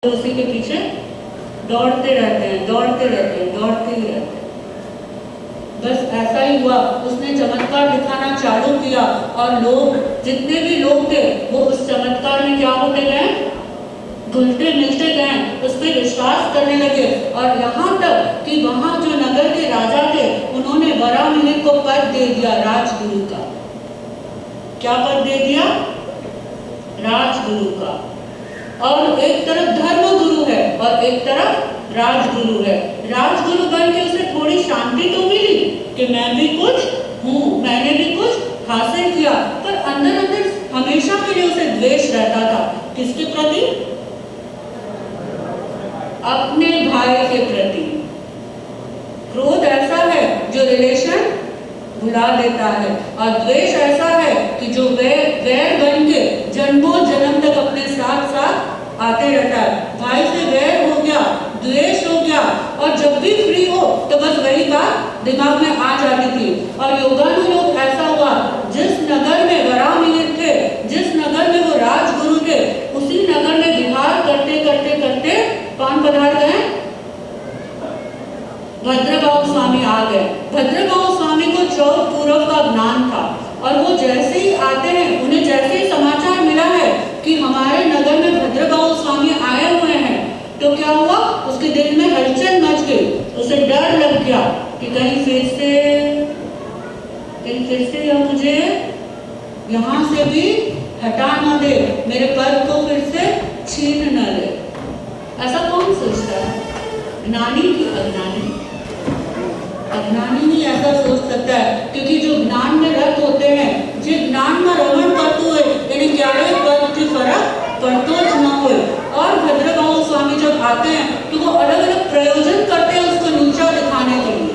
उसी के पीछे दौड़ते रहते हैं, दौड़ते रहते हैं, दौड़ते ही रहते हैं। बस ऐसा ही हुआ, उसने चमत्कार दिखाना चालू किया और लोग, जितने भी लोग थे वो उस चमत्कार में क्या होते गए, घुलते मिलते गए, उस पर विश्वास करने लगे। और यहाँ तक कि वहाँ जो नगर के राजा थे उन्होंने वरामिहिर को पद दे दिया राजगुरु का। क्या पद दे दिया? राजगुरु का। और एक तरफ धर्म गुरु है और एक तरफ राजगुरु है। राजगुरु बन के उसे थोड़ी शांति तो मिली कि मैं भी कुछ हूँ, मैंने भी कुछ हासिल किया, पर अंदर अंदर हमेशा के लिए उसे द्वेष रहता था। किसके प्रति? अपने भाई के प्रति। क्रोध ऐसा है जो रिलेशन भुला देता है, और द्वेष ऐसा है कि जो वैर बन के जन्मों जन्म तक अपने साथ साथ आते रहता है। भाई से वैर हो गया, द्वेष हो गया, और जब भी फ्री हो तो बस वही बात दिमाग में आ जाती थी। और योगानुयोग ऐसा हुआ, जिस नगर में वरामिहिर थे, जिस नगर में वो राजगुरु थे, उसी नगर में विहार करते करते करते कौन पधार गए? भद्रबाहु स्वामी आ गए। भद्रबाहु स्वामी को चौर पूर्व का ज्ञान था, और वो जैसे ही आते हैं, उन्हें जैसे ही समाचार मिला है कि हमारे नगर में भद्रबाहु स्वामी आए हुए हैं, तो क्या हुआ? उसके दिल में हलचल मच गई, उसे डर लग गया कि कहीं फिर से या मुझे यहाँ से भी हटा न दे, मेरे पद को फिर से छीन न ले। ऐसा कौन सोचता है? ज्ञानी की अज्ञानी? अज्ञानी ही ऐसा सोच सकता है, क्योंकि जो ज्ञान में रत होते हैं, जिस ज्ञान में रमण करते हुए यानी ग्यारह पद की फर्क पड़तो न हो। और भद्रबाहु स्वामी जब आते हैं तो वो अलग अलग प्रयोजन करते हैं उसको नीचा दिखाने के लिए।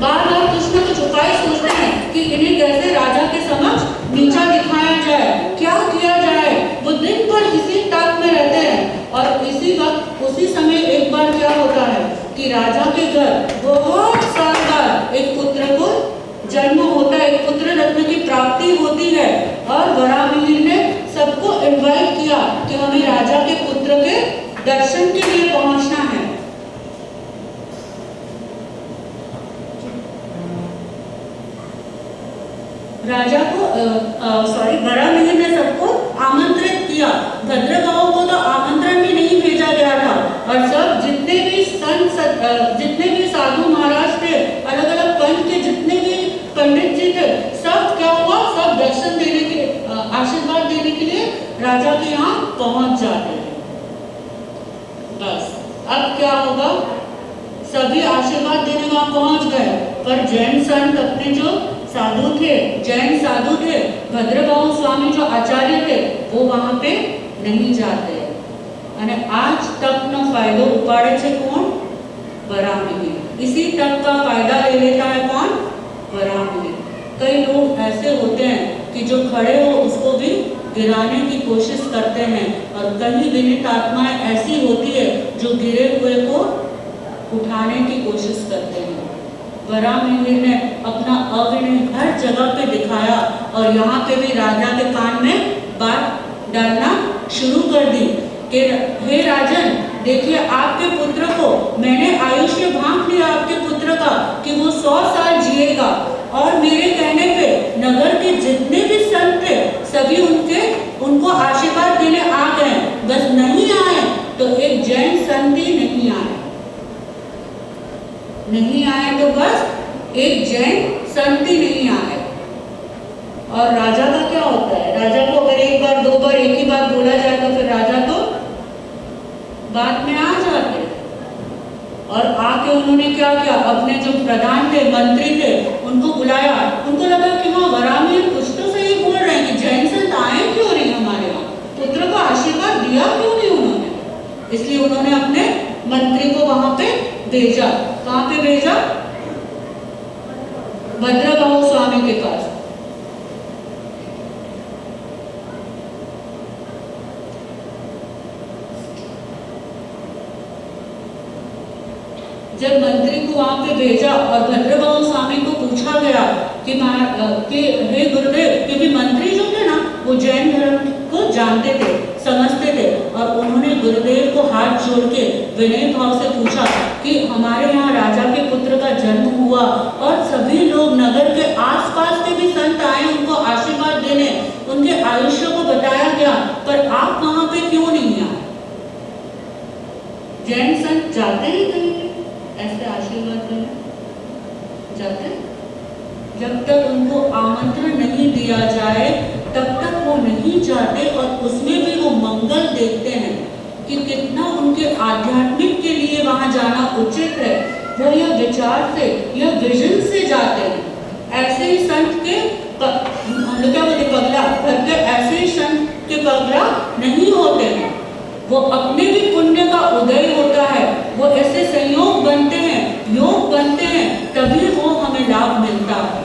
बार बार कुछ न कुछ उपाय सोचते हैं कि इन्हें कैसे राजा के समक्ष नीचा दिखाया जाए, क्या किया जाए। वो दिन भर इसी ताक में रहते हैं, और इसी वक्त उसी समय एक बार क्या होता है कि राजा के घर बहुत साल बाद एक पुत्र को जन्म होता है, एक पुत्र रत्न की प्राप्ति होती है। और वरामिहिर ने सबको इनवाइट किया कि हमें राजा के पुत्र के दर्शन के लिए पहुंचना है। राजा को वरामिहिर ने सबको आमंत्रित किया। भद्रबाहु को तो आमंत्रण भी नहीं भेजा गया था, और सब जितने भी साधु महाराज थे, अलग अलग पंथ के जितने भी पंडित जी थे, सब क्या हुआ, सब दर्शन देने के, आशीर्वाद देने के लिए राजा के यहाँ पहुंच जाते हैं। बस अब क्या होगा? सभी आशीर्वाद देने वहां पहुंच गए, पर जैन संत अपने जो साधु थे, जैन साधु थे, भद्रबाहु स्वामी जो आचार्य थे, वो वहां पे नहीं जाते। અને આજ તકનો ફાયદો ઉપાડે છે કોણ? वरामिहिर। इसी तक का फायदा ले लेता है कौन? वरामिहिर। कई लोग ऐसे होते हैं कि जो खड़े हो उसको भी गिराने की कोशिश करते हैं, और कई विनीत आत्माएं ऐसी होती है जो गिरे हुए को उठाने की कोशिश करते हैं। वरामिहिर ने अपना अविनय हर जगह पे दिखाया, और यहाँ पे भी राजा के कान में बात डालना शुरू कर दी कि हे राजन, देखिए आपके पुत्र को मैंने आयुष्य भांप लिया, आपके पुत्र का कि वो 100 साल जिएगा, और मेरे कहने पे नगर के जितने भी संत थे सभी उनको आशीर्वाद देने आ गए। बस नहीं आए तो एक जैन संत ही नहीं आए तो बस एक जैन संत ही नहीं आए। और राजा का क्या होता है? राजा को अगर एक बार दो बार एक ही बात बोला जाए तो फिर राजा तो बात में आ जाते। और आके उन्होंने क्या किया, अपने जो प्रधान थे, मंत्री थे, उनको बुलाया। उनको लगा कि हाँ, वरामिहिर कुछ तो सही बोल रहे हैं कि जैन संत आए क्यों नहीं हमारे यहाँ, पुत्र को आशीर्वाद दिया क्यों नहीं उन्होंने। इसलिए उन्होंने अपने मंत्री को वहां पे भेजा। कहाँ पे भेजा? भद्रबाहु स्वामी के पास। जब मंत्री को वहां पे भेजा और भद्रबाहु स्वामी को पूछा गया कि हे गुरुदेव, क्योंकि मंत्री जो थे ना वो जैन धर्म को जानते थे, समझते थे, और उन्होंने गुरुदेव को हाथ जोड़ के विनय भाव से पूछा कि हमारे यहाँ राजा के पुत्र का जन्म हुआ और सभी लोग नगर के आसपास के भी संत आए उनको आशीर्वाद देने, उनके आयुष्य को बताया गया, पर आप वहां पे क्यों नहीं आए? जैन संत जाते हैं कहीं ऐसे आशीर्वाद देने? जाते हैं? जब तक उनको आमंत्रण नहीं दिया जाए तब तक वो नहीं जाते, और उसमें भी वो मंगल देखते हैं कि कितना उनके आध्यात्मिक के लिए वहां जाना उचित है। वो यह विचार से, यह विजन से जाते हैं। ऐसे ही संत के हम लोग क्या बोलते पगला घर के, ऐसे ही संत के पगला नहीं होते हैं। वो अपने भी पुण्य का उदय होता है, वो ऐसे संयोग बनते हैं, योग बनते हैं, तभी वो हमें लाभ मिलता है।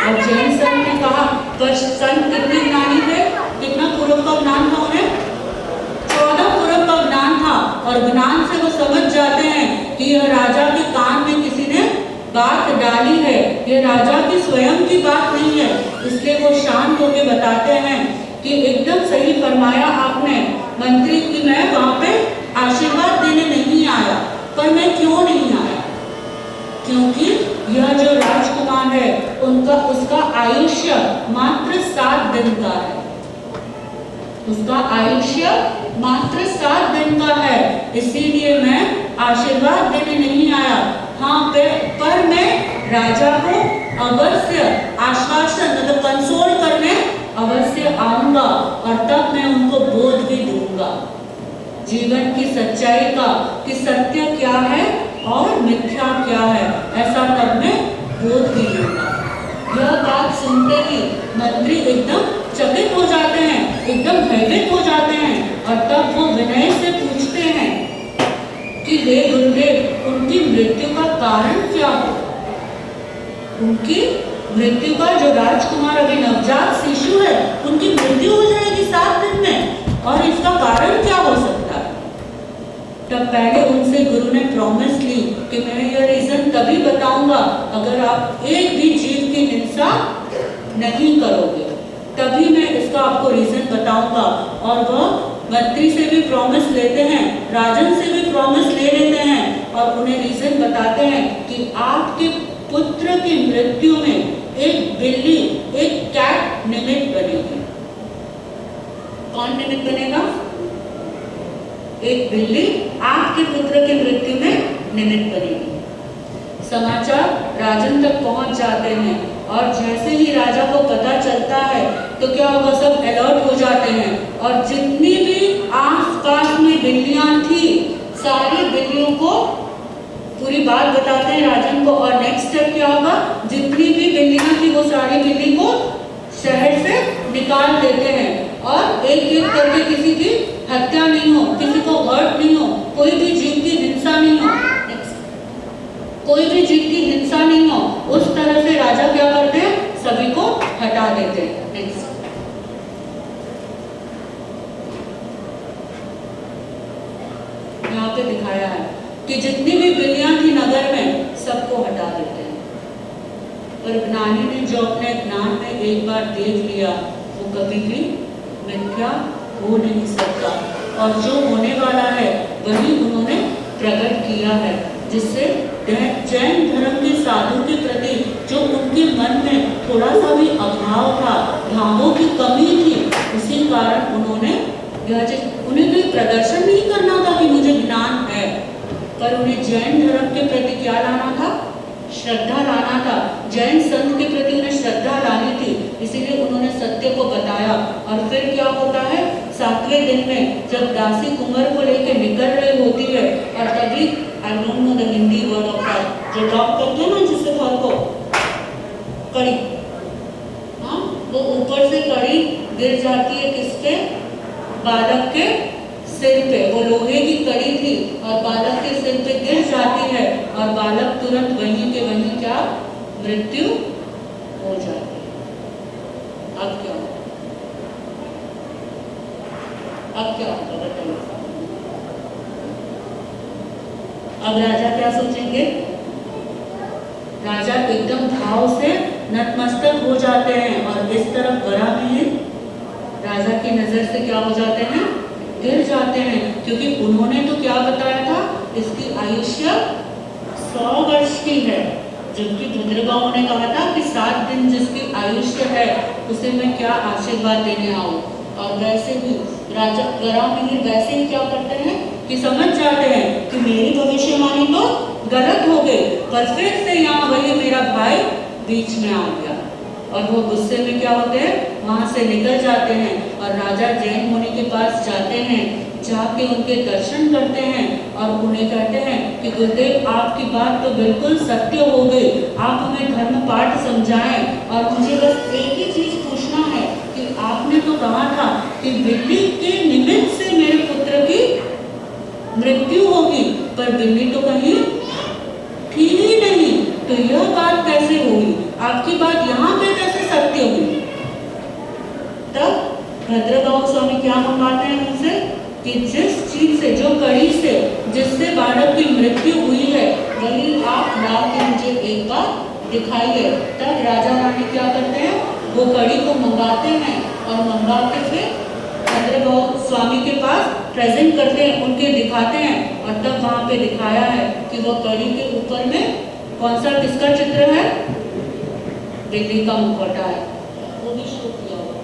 और जैन संत ने कहा, तो संत कितने ज्ञानी थे, कितना पूर्व का ज्ञान था उन्हें? 14 पूर्व का ज्ञान था, और ज्ञान से वो समझ जाते हैं कि यह राजा के कान में किसी ने बात डाली है, ये राजा की स्वयं की बात नहीं है। इसलिए वो शांत होकर बताते हैं कि एकदम सही फरमाया आपने मंत्री की, मैं वहां पे आशीर्वाद देने नहीं आया। पर मैं क्यों नहीं आया? क्योंकि यह जो राजकुमार है उसका आयुष्य मात्र 7 दिन का है। उसका आयुष्य मात्र 7 दिन का है, इसीलिए मैं आशीर्वाद देने नहीं आया। हाँ, पर मैं राजा को अवश्य आश्वासन मतलब कंसोल करने अवश्य आऊंगा, और तब मैं उनको बोध भी दूंगा जीवन की सच्चाई का, कि सत्य क्या है और मिथ्या क्या है, ऐसा तब मैं बोध भी दूंगा। यह बात सुनते ही मंत्री एकदम चकित हो जाते हैं, एकदम भयभीत हो जाते हैं, और तब वो विनय से पूछते हैं कि हे गुरुदेव, उनकी मृत्यु का कारण क्या हो? उनकी मृत्यु का, जो राजकुमार अभी नवजात शिशु है, उनकी मृत्यु हो जाएगी 7 दिन में, और इसका कारण क्या हो सकता है? तब पहले उनसे गुरु ने प्रॉमिस ली कि मैं यह रीजन तभी बताऊंगा अगर आप एक भी जीव की हिंसा नहीं करोगे, तभी मैं इसका आपको रीजन बताऊंगा। और वह मंत्री से भी प्रॉमिस लेते हैं, राजन से भी प्रॉमिस ले लेते हैं, और उन्हें रीजन बताते हैं कि आपके पुत्र की मृत्यु में एक बिल्ली, एक कैट निमित्त बनेगी। कौन निमित्त बनेगा? एक बिल्ली आपके पुत्र की मृत्यु में निमित्त बनेगी। समाचार राजन तक पहुंच जाते हैं, और जैसे ही राजा को पता चलता है तो क्या होगा, सब अलर्ट हो जाते हैं, और जितनी भी आसपास में बिल्लियां थी सारी बिल्लियों को पूरी बात बताते हैं राजन को। और नेक्स्ट स्टेप क्या होगा, जितनी भी बिल्लियां थी वो सारी बिल्ली को शहर से निकाल देते हैं, और एक एक करके किसी की हत्या नहीं हो, किसी को हर्ट नहीं हो, कोई भी जीव की हिंसा नहीं हो, कोई भी जीव की हिंसा नहीं हो, उस तरह से राजा क्या करते हैं, सभी को हटा देते हैं। नेक्स्ट यहाँ पे दिखाया है कि जितनी भी बिल्लियां थी नगर में सबको हटा देते हैं। पर ज्ञानी ने जो अपने ज्ञान में एक बार देख लिया वो कभी भी मिथ्या हो नहीं सकता, और जो होने वाला है वही उन्होंने प्रकट किया है, जिससे जैन धर्म के साधु के प्रति जो उनके मन में थोड़ा सा भी अभाव था, भावों की कमी थी, उसी कारण उन्होंने उन्हें कोई प्रदर्शन नहीं करना था कि मुझे ज्ञान है, पर उन्हें जैन धर्म के प्रति क्या लाना था, श्रद्धा लाना था। जैन संत के प्रति उन्हें श्रद्धा लानी थी, इसीलिए उन्होंने सत्य को बताया। और फिर क्या होता है, 7वें दिन में जब दासी कुंवर को लेकर निकल रही होती है, और तभी I don't know the Hindi word of that, जो लॉक करते हैं ना जिससे घर को, कड़ी, हाँ, वो ऊपर से कड़ी गिर जाती है किसके, बालक के सिर पे। वो लोहे की कड़ी थी और बालक के सिर पे गिर जाती है, और बालक तुरंत वहीं के वहीं क्या मृत्यु हो जाती है। अब क्या होगा, अब क्या होगा बताइए। अब राजा क्या सोचेंगे, राजा एकदम भाव से नतमस्तक हो जाते हैं, और इस तरफ वराह में राजा की नजर से क्या हो जाते हैं, गिर जाते हैं, क्योंकि उन्होंने तो क्या बताया था, इसकी आयुष्य 100 वर्ष की है, जबकि भद्रगांव ने कहा था कि 7 दिन जिसकी आयुष्य है उसे मैं क्या आशीर्वाद देने आऊं। और वैसे ही राजा गरामिहिर वैसे ही क्या करते हैं कि समझ जाते हैं कि मेरी भविष्यवाणी तो गलत हो गई, पर फिर से यहाँ वही मेरा भाई बीच में आ गया और वो गुस्से में क्या होते हैं, वहां से निकल जाते हैं और राजा जैन मुनि के पास जाते हैं, जाके उनके दर्शन करते हैं और उन्हें कहते हैं कि गुरुदेव आपकी बात तो बिल्कुल सत्य हो गई, आप हमें धर्म पाठ समझाएं और मुझे बस एक ही चीज पूछना है कि आपने तो कहा था कि बिल्ली के निमित्त से मेरे पुत्र की मृत्यु होगी, पर बिल्ली तो कहीं थी ही नहीं, तो यह बात कैसे हुई, आपकी बात यहाँ पे कैसे सत्य हुई। तब भद्रगांव स्वामी क्या मंगाते हैं उनसे कि जिस चीज से, जो कड़ी से जिससे बालक की मृत्यु हुई है, वही आप ला के मुझे एक बार दिखाइए। तब राजा रानी क्या करते हैं, वो कड़ी को मंगाते हैं और मंगा के फिर भद्रगांव स्वामी के पास प्रेजेंट करते हैं, उनके दिखाते हैं और तब वहां पे दिखाया है कि वो कड़ी के ऊपर में कौन सा किसका चित्र है, बिल्ली का मुखौटा है, वो भी शो किया हुआ।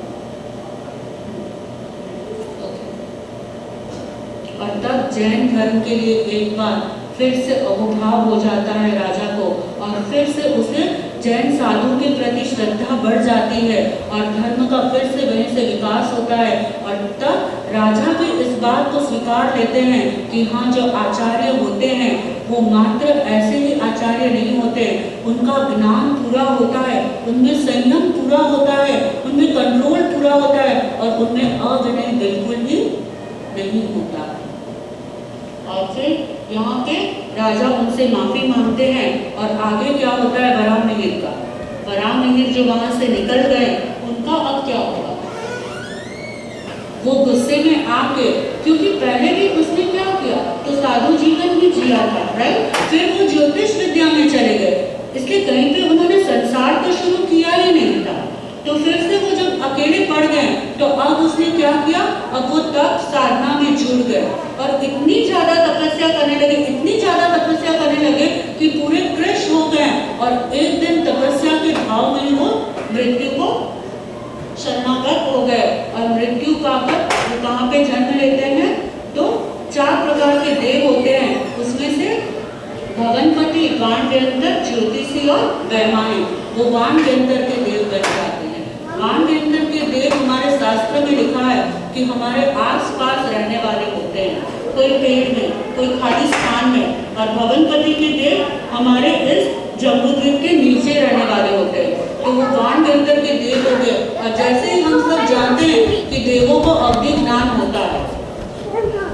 और तब जैन धर्म के लिए एक बार फिर से अहोभाव हो जाता है राजा को और फिर से उसे जैन साधु के प्रति श्रद्धा बढ़ जाती है और धर्म का फिर से वहीं से विकास होता है। और तब राजा भी इस बात को स्वीकार लेते हैं कि हाँ, जो आचार्य होते हैं वो मात्र ऐसे ही आचार्य नहीं होते, उनका ज्ञान पूरा होता है, उनमें संयम पूरा होता है, उनमें कंट्रोल पूरा होता है और उनमें अविनय बिल्कुल ही नहीं होता। और फिर यहाँ पे राजा उनसे माफी मांगते हैं और आगे क्या होता है वराहमिहिर का, वराहमिहिर जो वहां से निकल गए उनका अब क्या होगा, वो गुस्से में आके, क्योंकि पहले भी उसने क्या किया, तो साधु जीवन ही जिया था, राइट, फिर वो ज्योतिष विद्या में चले गए, इसलिए कहीं पे उन्होंने संसार तो शुरू किया ही नहीं था। तो फिर से वो जब अकेले पड़ गए तो अब उसने क्या किया, अब वो तप साधना में जुड़ गए और इतनी ज्यादा तपस्या करने लगे, इतनी ज्यादा तपस्या करने लगे कि पूरे कृश हो गए और एक दिन तपस्या के भाव में वो मृत्यु को शरणागत हो गए। और मृत्यु पाकर वो कहाँ पे जन्म लेते हैं, तो 4 प्रकार के देव होते हैं, उसमें से भवनपति, वानव्यंतर, ज्योतिषी और वैमानिक, वो वानव्यंतर के देव बन जाते हैं। वानव्यंतर के देव हमारे शास्त्र में लिखा है कि हमारे आसपास रहने वाले होते हैं, कोई पेड़ में, कोई खाली स्थान में, और भवनपति के देव हमारे इस जम्बूद्वीप के नीचे रहने वाले होते हैं, तो वो वानव्यंतर के देव हो गए। और जैसे ही हम सब जानते हैं कि देवों को अवधि ज्ञान होता है,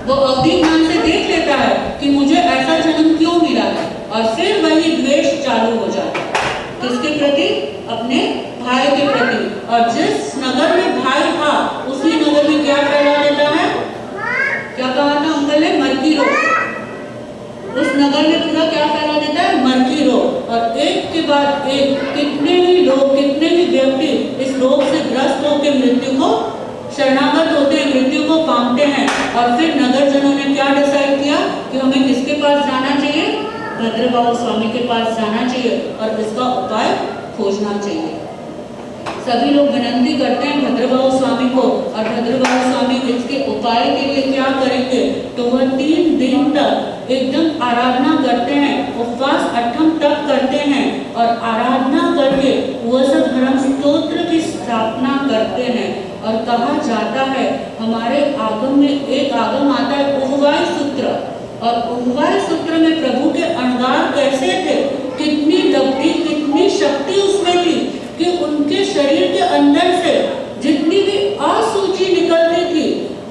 वो अवधि ज्ञान से देख लेता है कि मुझे ऐसा जन्म क्यों मिला है, और फिर वही द्वेष चालू हो जाता है किसके प्रति, अपने भाई के प्रति। और जिस नगर में भाई था उसी नगर में क्या फैला देता है, क्या कहा था अंकल ने, मरकी रोग, उस नगर में पूरा क्या फैला देता है, मरकी रोग। और एक के बाद एक कितने ही लोग, कितने ही व्यक्ति इस रोग से ग्रस्त होकर मृत्यु को शरणागत होते हैं, मृत्यु को पामते हैं। और फिर नगर जनों ने क्या डिसाइड किया कि हमें किसके पास जाना चाहिए, भद्रगांव स्वामी के पास जाना चाहिए और इसका उपाय खोजना चाहिए। सभी लोग विनती करते हैं भद्रगांव स्वामी को, और भद्रगांव स्वामी इसके उपाय के लिए क्या करेंगे, तो वह 3 दिन तक एकदम आराधना करते हैं, उपवास अठम तप करते हैं और आराधना करके वह सब धर्म स्तोत्र की स्थापना करते हैं। और कहा जाता है, हमारे आगम में एक आगम आता है उभवाय सूत्र, और उभवाय सूत्र में प्रभु के अणगार कैसे थे, कितनी लब्धि, कितनी शक्ति उसमें थी कि उनके शरीर के अंदर से जितनी भी अशुचि निकलती थी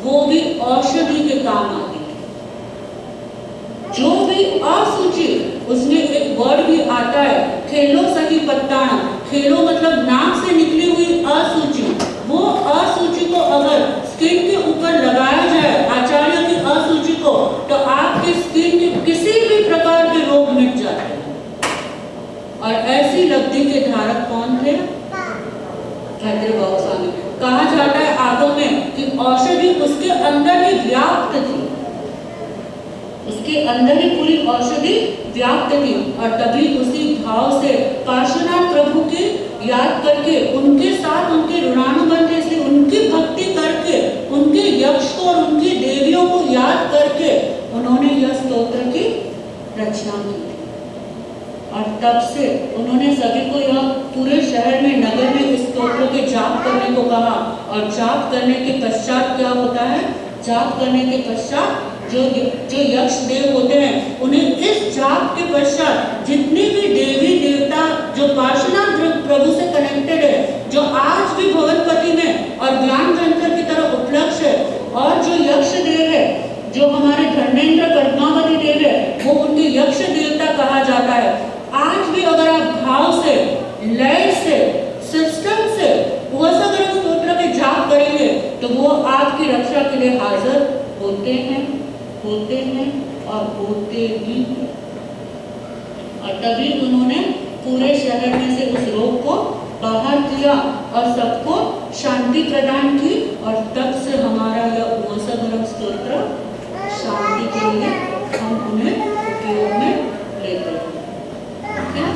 वो भी औषधि के काम आती थी। जो भी अशुचि, उसमें एक वर्ड भी आता है, खेलो सही पत्ताना, खेलो मतलब नाक से निकली हुई अशुचि, वो अशुचि को अगर स्किन के ऊपर लगाया जाए, आचार्य की अशुचि को, तो आपकी स्किन के किसी भी प्रकार के रोग मिट जाते हैं। और ऐसी लब्धि के धारक कौन थे, भद्रगांव स्वामी। कहा जाता है आगम में कि औषधि उसके अंदर ही व्याप्त थी, उसके अंदर ही पूरी औषधि व्याप्त थी। और तभी उसी भाव से पार्श्वनाथ प्रभु की याद करके, उनके साथ उनके ऋणानुबंध से उनकी भक्ति करके, उनके यक्ष को और उनकी देवियों को याद करके उन्होंने यह स्तोत्र की रचना की। और तब से उन्होंने सभी को यह पूरे शहर में, नगर में इस स्तोत्र के जाप करने को कहा। और जाप करने के पश्चात क्या होता है, जाप करने के पश्चात जो यक्ष देव होते हैं, उन्हें इस जाप के पश्चात जितनी भी देवी देवता जो पार्श्वनाथ प्रभु से कनेक्टेड है, जो आज भी भगवतपति में और ज्ञान जंतर की तरह उपलक्ष है, और जो यक्ष देव है, जो हमारे धर्मेंद्र पद्मावती देव है, वो उनके यक्ष देवता कहा जाता है। आज भी अगर आप भाव से, लय से, सिस्टम से वसगरम स्तोत्र के जाप करेंगे तो वो आपकी रक्षा के लिए हाजिर होते हैं और होते भी हैं। और तभी उन्होंने पूरे शहर में से उस रोग को बाहर किया और सबको शांति प्रदान की। और तब से हमारा यह वसगरम स्तोत्र शांति के लिए हम उन्हें उपयोग में लेते हैं।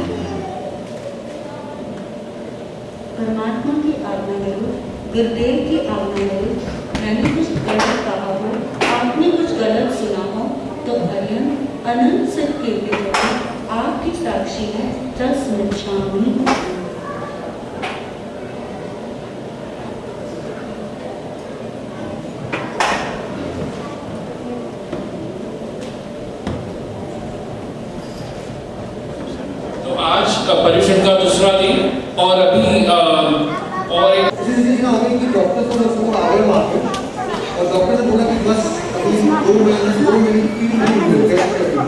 परमात्मा की आज्ञा करो, गुरुदेव की आज्ञा करो, मैंने कुछ गलत कहा हो, आपने कुछ गलत सुना हो, तो अनंत से कहते हो, आपकी साक्षी है, तस्मृच्छामि। पर्यवेक्षण का दूसरा दिन, और अभी और एक कि डॉक्टर को उसको आगे मारे और डॉक्टर ने बोला कि बस अभी 2 महीने 3 महीने टेस्ट करेंगे,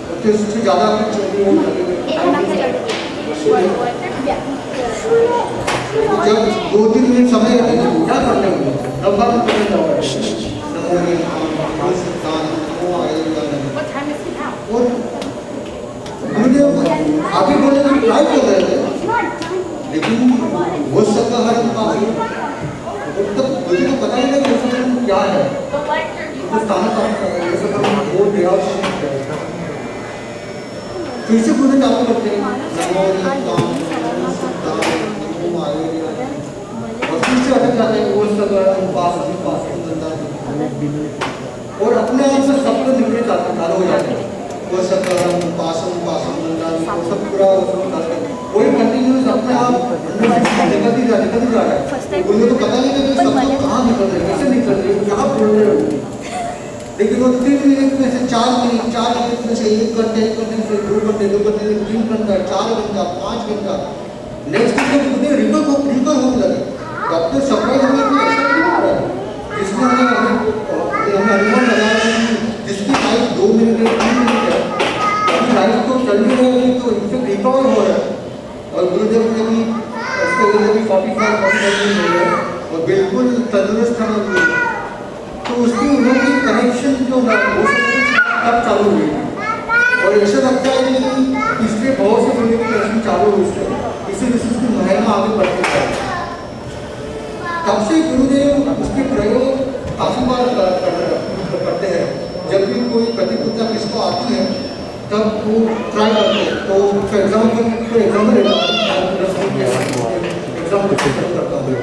तो उससे ज़्यादा कुछ नहीं हो लगेगा। जब 2-3 मिनट समय है तो क्या करते हैं, तब बात करने जाओ आगे बोले तो ट्राई कर रहे थे, लेकिन वो सब का हर पास तब मुझे तो पता ही नहीं कि वो सब क्या है, तो ताना ताना कर रहे हैं, ये सब वो बिहार से फिर से पूरे चालू करते हैं और फिर से अटक जाते हैं वो सब पास और अपने आप से सब कुछ निकले जाते हैं, चालू हो जाते हैं वो सब पासम सब पूरा वही कंटिन्यूस अपने आप निकलती जा रहा है। मुझे तो पता नहीं कि सब तो कहाँ निकल रहे, कैसे निकल रहे, क्या बोल रहे हो, लेकिन वो 3 मिनट में से 4 मिनट में से 1 घंटे में से 2 घंटे 3 घंटा 4 घंटा 5 घंटा नेक्स्ट दिन मुझे रिकवर होने लगे। डॉक्टर सरप्राइज होने की ऐसा क्यों हो रहा है, जिसमें हमें अनुमान लगाया कि जिसकी लाइफ 2 मिनट 3 मिनट है, अभी लाइफ तो चल ही रही है, तो इनसे रिकवर हो रहा है। और गुरुदेव ने भी उसके लिए भी 45 दिन हो गए और बिल्कुल तंदुरुस्त है, तो उसकी उन्होंने कनेक्शन जो है वो सब चालू हुई और ऐसा लगता है कि इसलिए बहुत से लोगों की कनेक्शन चालू हुई है, इसीलिए उसकी महिमा आगे बढ़ती है। तब से गुरुदेव उसके प्रयोग काफी बार करते हैं, जब भी कोई प्रतिकूलता किसको आती है तब वो ट्राई करते हैं। तो फॉर एग्जाम्पल करता हूँ,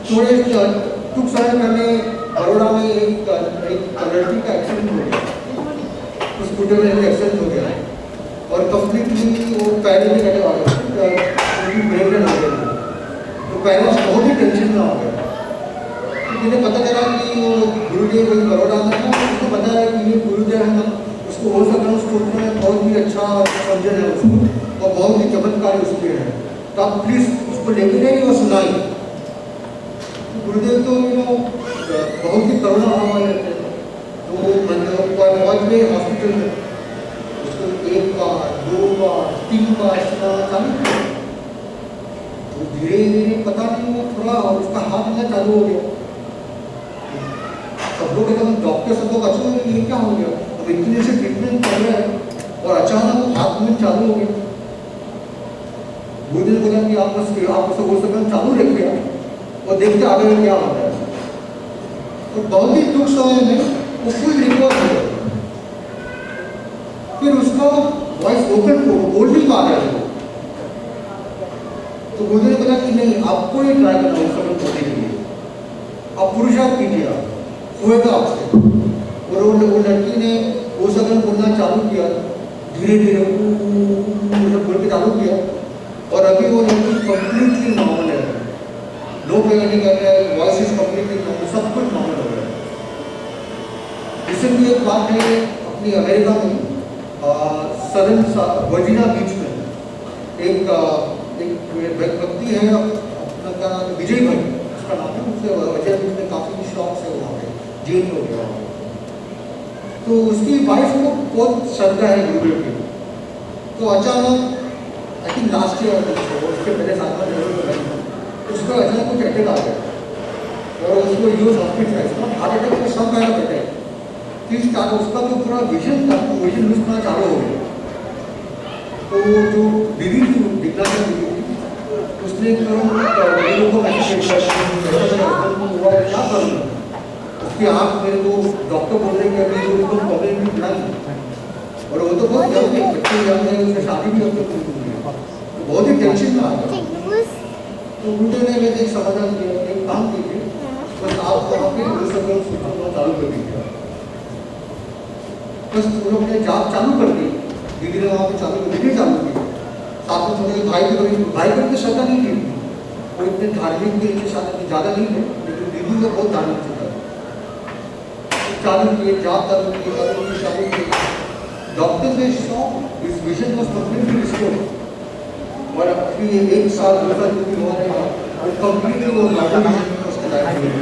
थोड़े कुछ समय पहले बड़ोड़ा में एक लड़की का एक्सीडेंट हो गया, उस स्कूटर में एक्सीडेंट हो गया और कंप्लीटली वो पैरेंट्स लगे आ गए, ब्रेन हो गया, तो पेरेंट्स बहुत ही टेंशन में आ गए। तो मुझे पता चला कि वो गुरुदेव वही बड़ोड़ा में था, उसको पता है कि ये गुरुदेव है, उसको हो सकता है उसको बहुत ही अच्छा समझन है उसको और बहुत ही चमत्कारी उसके है, तो आप प्लीज़ उसको लेके जाइए और सुनाइए। गुरुदेव तो बहुत ही करुणा वाले थे, तो मतलब में हॉस्पिटल में उसको 1 बार 2 बार 3 बार सुनाना चालू किया, तो धीरे धीरे पता नहीं वो थोड़ा उसका हाथ में चालू हो गया। सब लोग एकदम डॉक्टर सब लोग अच्छे हो, ये क्या हो गया, अब इतने से ट्रीटमेंट कर रहे हैं और अचानक वो हाथ में चालू हो गया। गुरुदेव बोला कि आप उसको वो सब चालू रखिए, और देखते आगे क्या होता है। और बहुत ही टूक समय में वो फुल रिकवर हो गया। फिर उसका वॉइस ओपन को बोल नहीं पा रहा है। तो मुझे ने बोला कि नहीं, आपको ही ट्राई करना है उसका बोलने के लिए, आप पुरुषार्थ कीजिए, होएगा आपसे। और वो लड़की ने वो सगन बोलना चालू किया, धीरे धीरे बोल के चालू किया। और अभी वो लड़की कंप्लीटली नॉर्मल है, लो पेगा नहीं कर रहा है, वॉइस इज कंप्लीटली नॉर्मल, सब कुछ नॉर्मल हो रहा है। रिसेंटली एक बात है अपनी अमेरिका में सदर्न वर्जीनिया बीच में एक व्यक्ति है, अपना क्या नाम है, विजय भाई उसका नाम है, उससे वर्जीनिया बीच में काफ़ी शौक से वहाँ पे जेल हो गया। तो उसकी वाइफ को बहुत श्रद्धा है गुरुदेव की। तो अचानक आई थिंक लास्ट ईयर उसके पहले साल में उसको अचानक कुछ अटैक आ गया और उसको यूज हॉस्पिटल हार्ट अटैक में सब काइंड ऑफ अटैक। फिर स्टार्ट उसका जो पूरा विजन था वो विजन लूज करना चालू हो गया। तो जो दीदी थी, दिखला कर दीदी थी, उसने लोगों को मैसेज हुआ क्या करूँगा, उसकी आँख मेरे को डॉक्टर बोल रहे कि अभी उनको प्रॉब्लम भी बनाई। और वो तो बहुत यंग है, बच्चे यंग है, उसने शादी भी अब तक नहीं हुई है, तो बहुत ही टेंशन में आ गया। तो उल्टे ने मेरे एक समाधान दिया, एक काम कीजिए, बस आप वहाँ पे दूसरा सुनना चालू कर दीजिए। बस उन लोग ने जाप चालू कर दी, दीदी ने वहाँ पे चालू की, साथ में थोड़े भाई को तो श्रद्धा नहीं थी, वो इतने धार्मिक भी इतने शादी ज़्यादा नहीं है, लेकिन दीदी को बहुत धार्मिक था। चालू किए, जाप चालू किए। डॉक्टर ने शॉक इस विजन को कंप्लीटली रिस्टोर। और अभी 1 साल 2 साल जो भी हो रहा है वो कंप्लीटली वो नॉर्मल विजन में उसका लाइफ में।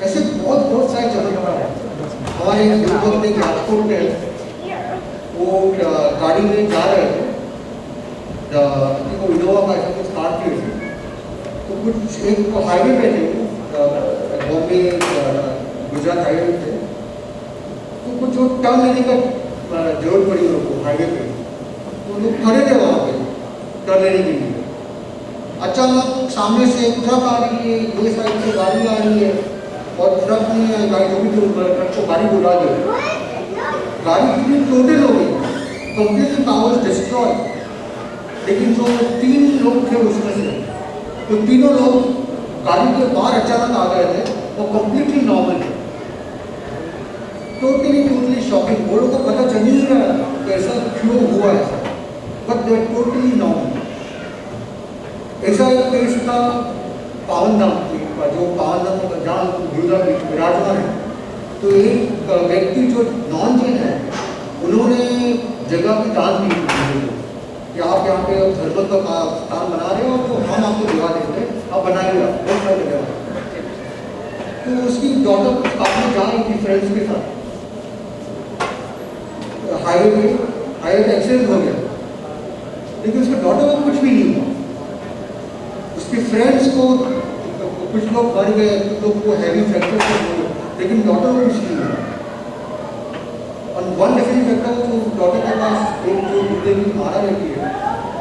ऐसे बहुत सारे जगह है। हमारे युवक ने राजकोट में वो गाड़ी में जा रहे थे, वो इनोवा का ऐसा कुछ कार थी, तो कुछ एक हाईवे पे थे, बॉम्बे गुजरात हाईवे पे, तो कुछ जो टर्न लेने का जरूरत पड़ी उनको हाईवे पे, तो लोग खड़े थे वहाँ पे टर्न लेने के लिए। अचानक सामने से ट्रक आ रही है, ये साइड से गाड़ी आ रही है, और ट्रक ने गाड़ी को गाड़ी बुला दी। गाड़ी इतनी टोटल हो गई, कंप्लीटली पावर डिस्ट्रॉय। लेकिन जो 3 लोग थे उसमें से, तो तीनों लोग गाड़ी के बाहर अचानक आ गए थे, वो कंप्लीटली नॉर्मल थे। Totally shocking. वो लोग को पता चल नहीं रहा कैसा क्यों हुआ ऐसा, बट दे टोटली नॉर्मल। ऐसा एक केस था पावन धाम का, जो पावन धाम जहाँ गुरुद्वारा विराजमान है। तो एक व्यक्ति जो नॉन जैन है, उन्होंने जगह की दान दी कि आप यहाँ पे धर्म का स्थान बना रहे हो, तो हम आपको जगह देते हैं, आप बनाइएगा, बहुत सारी जगह। तो उसकी डॉटर कुछ काफी जा रही थी फ्रेंड्स के साथ, हाईवे पे एक्सीडेंट हो गया, लेकिन उसके डॉटर को कुछ भी नहीं हुआ। उसके फ्रेंड्स को कुछ लोग मर गए, कुछ लोग को हैवी फ्रैक्चर हो गए, लेकिन डॉटर को कुछ नहीं हुआ। और वन डिफरेंट फैक्टर जो डॉटर के पास एक जो गुरुदेव की माला रहती है,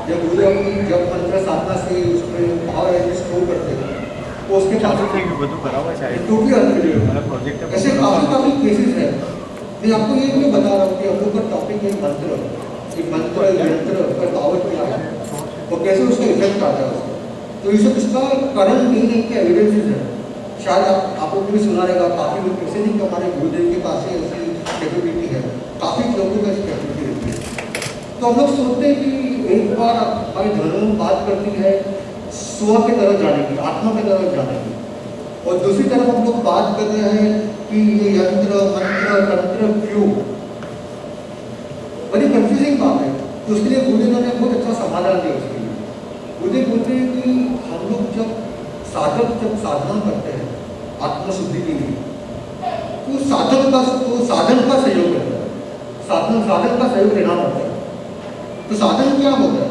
जब गुरुदेव अपनी जब मंत्र साधना से उसमें पावर एनर्जी स्टोर करते हैं, तो उसके टोटली ऐसे काफ़ी केसेस हैं। मैं आपको ये क्यों बता रहा हूँ कि हम लोग का टॉपिक है मंत्र, कि मंत्र यंत्र का पावर क्या है और कैसे उसका इफेक्ट आता है। तो ये सब इसका करंट नहीं के एविडेंसेज है। शायद आप लोग भी सुना रहेगा, काफ़ी लोग कैसे नहीं कि हमारे गुरुदेव के पास ऐसी कैपेबिलिटी है, काफ़ी लोगों का ऐसी कैपेबिलिटी रहती है। तो हम लोग सोचते हैं कि एक बार हमारे धर्म में बात करती है स्व की तरफ जाने की, आत्मा की तरफ जाने की, और दूसरी तरफ हम लोग बात कर रहे हैं कि ये यंत्र मंत्र तंत्र क्यों, बड़ी कंफ्यूजिंग बात है। तो उसके लिए गुरुदेव ने बहुत अच्छा समाधान दिया। उसके लिए गुरुदेव बोलते हैं कि हम लोग जब साधना करते हैं आत्मशुद्धि के लिए, तो साधन का सहयोग रहता है, साधन का सहयोग लेना पड़ता है। तो साधन क्या होता है?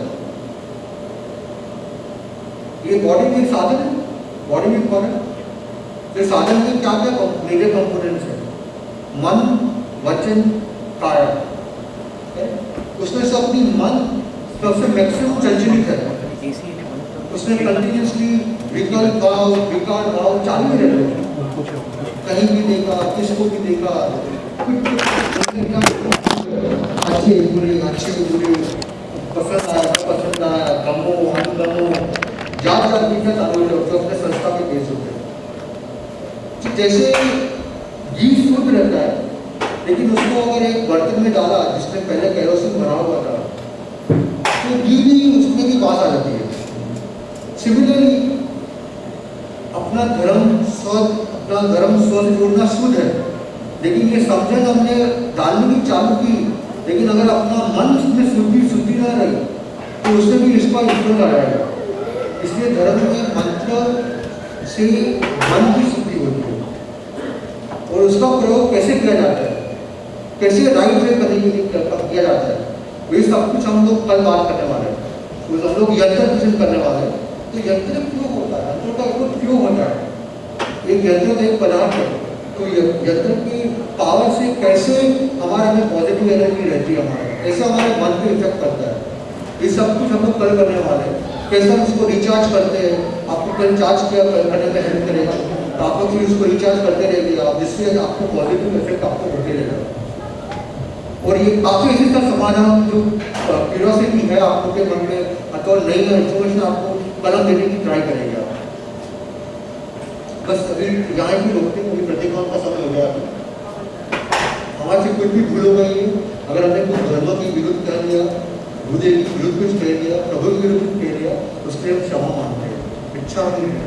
ये बॉडी में साधन है, बॉडी में कौन है? तो साधन में क्या क्या मेजर कंपोनेंट्स है? मन, वचन, काया। उसमें से अपनी मन सबसे मैक्सिमम चंचलित है, उसमें कंटिन्यूसली विकल्प भाव, विकार भाव चालू ही रहते हैं। कहीं भी देखा, किसको भी देखा, अच्छे बुरे, पसंद आया, पसंद आया, गमो, अनगमो, जात जात की चालू है जो अपने संस्था में पेश होते हैं। जैसे घी शुद्ध रहता है, लेकिन उसको अगर एक बर्तन में डाला जिसमें पहले केरोसिन भरा हुआ था, तो घी भी उसमें भी बात आ जाती है। सिमिलरली अपना धर्म स्व से जोड़ना शुद्ध है, लेकिन ये समझन हमने डालने की चालू की, लेकिन अगर अपना मन उसमें शुद्धि ना रही तो उससे भी इसका इश्वर आ जाएगा। इसलिए धर्म में मंत्र से मन की शुद्धि होती है और उसका प्रयोग कैसे किया जाता है, कैसे राइट वे करने के लिए किया जाता है, वही सब कुछ हम लोग कल बात करने वाले हैं। तो हम लोग यंत्र पूजन करने वाले हैं। तो यंत्र क्यों होता है, यंत्र का उपयोग क्यों होता है? एक यंत्र का एक पदार्थ है, तो यंत्र की पावर से कैसे हमारे में पॉजिटिव एनर्जी रहती है, कैसे हमारे मन पे इफेक्ट करता है, ये सब कुछ हम लोग कल करने वाले हैं। कैसे हम उसको रिचार्ज करते हैं, आपको कल चार्ज किया करने में हेल्प करेगा, तो आप लोग फिर उसको रिचार्ज करते रहेंगे आप, जिससे आपको पॉजिटिव इफेक्ट आपको होते रहेगा। और ये काफ़ी ऐसी का समाधान जो क्यूरियोसिटी है आपको के मन में अथवा नई इन्फॉर्मेशन आपको कलम देने की ट्राई करेंगे आप। बस अभी यहाँ भी रोकते हैं, अभी प्रतिक्रियाओं का समय हो गया। हमारे से कुछ भी भूल हो गई है, अगर हमने कुछ धर्मों के विरुद्ध कर दिया, बुद्धि के विरुद्ध कुछ कह दिया, प्रभु के विरुद्ध कुछ कह दिया, उसके हम क्षमा मांगते हैं, इच्छा नहीं है।